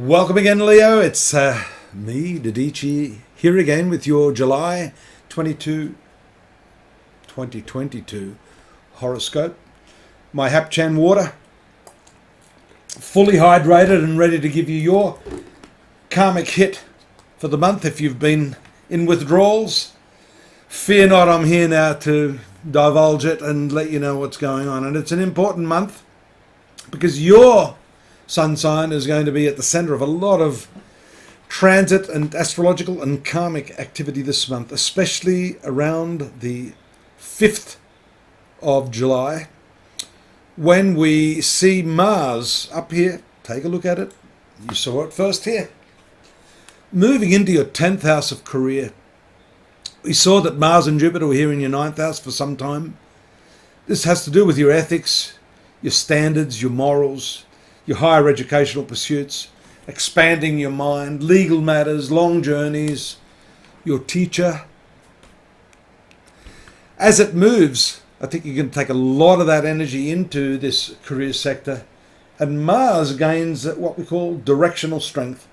Welcome again, Leo. It's me, Didici, here again with your July 2022 horoscope. My Hapchan water, fully hydrated and ready to give you your karmic hit for the month. If you've been in withdrawals, fear not, I'm here now to divulge it and let you know what's going on. And it's an important month because your sun sign is going to be at the center of a lot of transit and astrological and karmic activity this month, especially around the 5th of July, when we see Mars up here. Take a look at it. You saw it first here. Moving into your 10th house of career. We saw that Mars and Jupiter were here in your 9th house for some time. This has to do with your ethics, your standards, your morals, your higher educational pursuits, expanding your mind, legal matters, long journeys, your teacher. As it moves, I think you can take a lot of that energy into this career sector, and Mars gains what we call directional strength.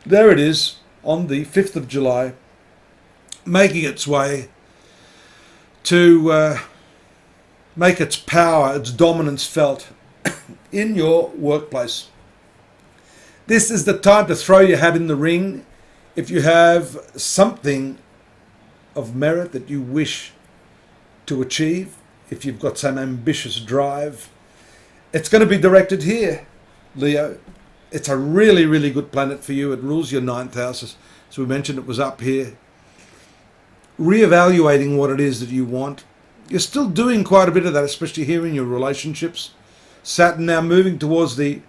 There it is on the 5th of July, making its way to make its power, its dominance felt in your workplace. This is the time to throw your hat in the ring if you have something of merit that you wish to achieve, if you've got some ambitious drive. It's going to be directed here, Leo. It's a really, really good planet for you. It rules your 9th house. As we mentioned, it was up here. Reevaluating what it is that you want. You're still doing quite a bit of that, especially here in your relationships. Saturn now moving towards the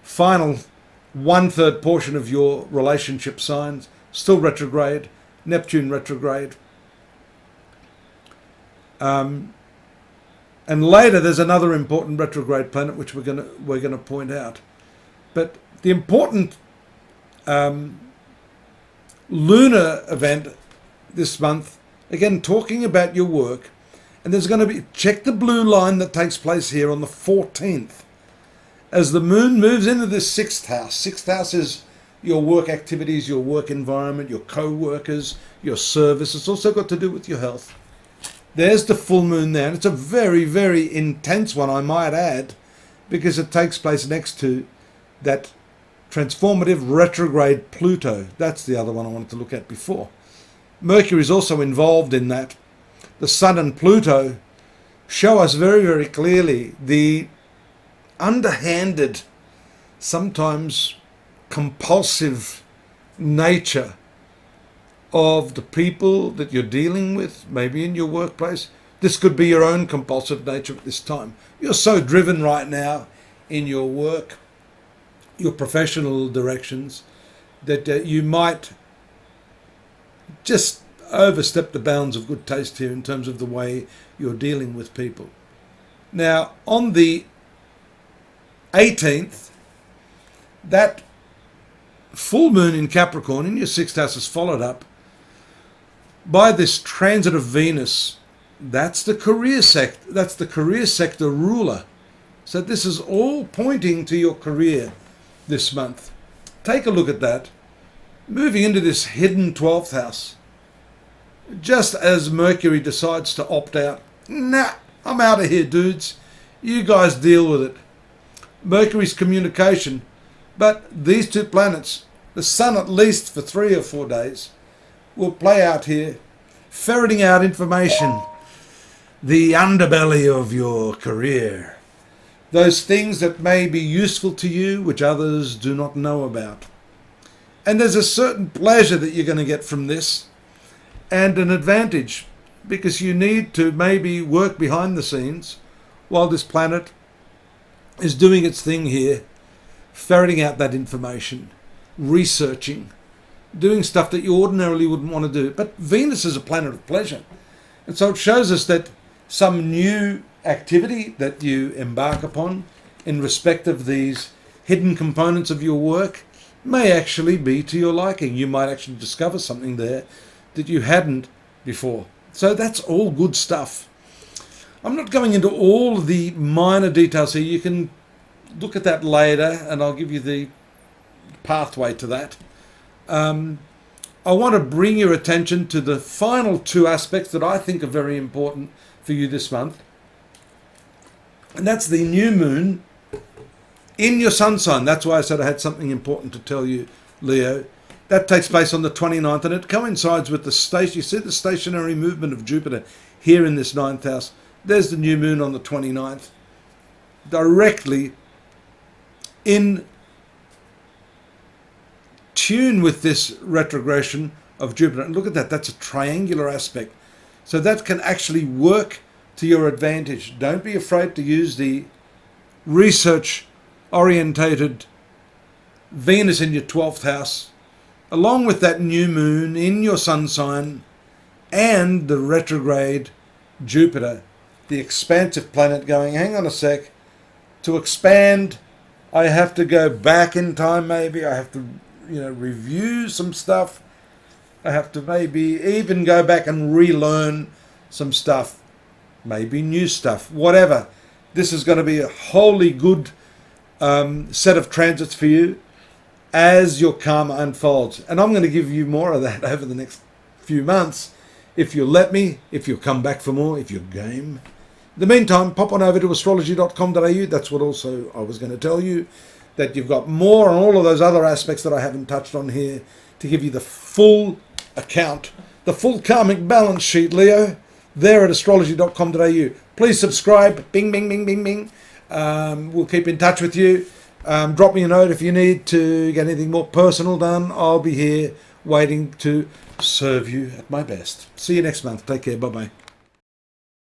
final 1/3 portion of your relationship signs, still retrograde, Neptune retrograde. And later there's another important retrograde planet which we're gonna point out. But the important lunar event this month, again talking about your work. And there's going to be, check the blue line that takes place here on the 14th. As the moon moves into this 6th house. 6th house is your work activities, your work environment, your co-workers, your service. It's also got to do with your health. There's the full moon there. And it's a very, very intense one, I might add, because it takes place next to that transformative retrograde Pluto. That's the other one I wanted to look at before. Mercury is also involved in that. The Sun and Pluto show us very, very clearly the underhanded, sometimes compulsive nature of the people that you're dealing with, maybe in your workplace. This could be your own compulsive nature at this time. You're so driven right now in your work, your professional directions, that you might just overstep the bounds of good taste here in terms of the way you're dealing with people. Now, on the 18th, that full moon in Capricorn in your 6th house is followed up by this transit of Venus. That's the career sector. That's the career sector ruler. So this is all pointing to your career this month. Take a look at that. Moving into this hidden 12th house. Just as Mercury decides to opt out, nah, I'm out of here, dudes. You guys deal with it. Mercury's communication, but these two planets, the Sun at least for 3 or 4 days, will play out here, ferreting out information, the underbelly of your career. Those things that may be useful to you, which others do not know about. And there's a certain pleasure that you're going to get from this, and an advantage, because you need to maybe work behind the scenes while this planet is doing its thing here, ferreting out that information, researching, doing stuff that you ordinarily wouldn't want to do. But Venus is a planet of pleasure. And so it shows us that some new activity that you embark upon in respect of these hidden components of your work may actually be to your liking. You might actually discover something there that you hadn't before. So that's all good stuff. I'm not going into all the minor details here. You can look at that later, and I'll give you the pathway to that. I want to bring your attention to the final two aspects that I think are very important for you this month. And that's the new moon in your sun sign. That's why I said I had something important to tell you, Leo. That takes place on the 29th, and it coincides with the station. You see the stationary movement of Jupiter here in this 9th house. There's the new moon on the 29th, directly in tune with this retrogression of Jupiter. And look at that, that's a triangular aspect. So that can actually work to your advantage. Don't be afraid to use the research orientated Venus in your 12th house, along with that new moon in your sun sign and the retrograde Jupiter, the expansive planet, going, hang on a sec, to expand, I have to go back in time maybe, I have to review some stuff, I have to maybe even go back and relearn some stuff, maybe new stuff, whatever. This is going to be a wholly good set of transits for you as your karma unfolds. And I'm going to give you more of that over the next few months, if you'll let me, if you'll come back for more, if you're game. In the meantime, pop on over to astrology.com.au. That's what also I was going to tell you, that you've got more on all of those other aspects that I haven't touched on here to give you the full account, the full karmic balance sheet, Leo, there at astrology.com.au. Please subscribe. Bing, bing, bing, bing, bing. We'll keep in touch with you. Drop me a note if you need to get anything more personal done. I'll be here waiting to serve you at my best. See you next month. Take care. Bye-bye.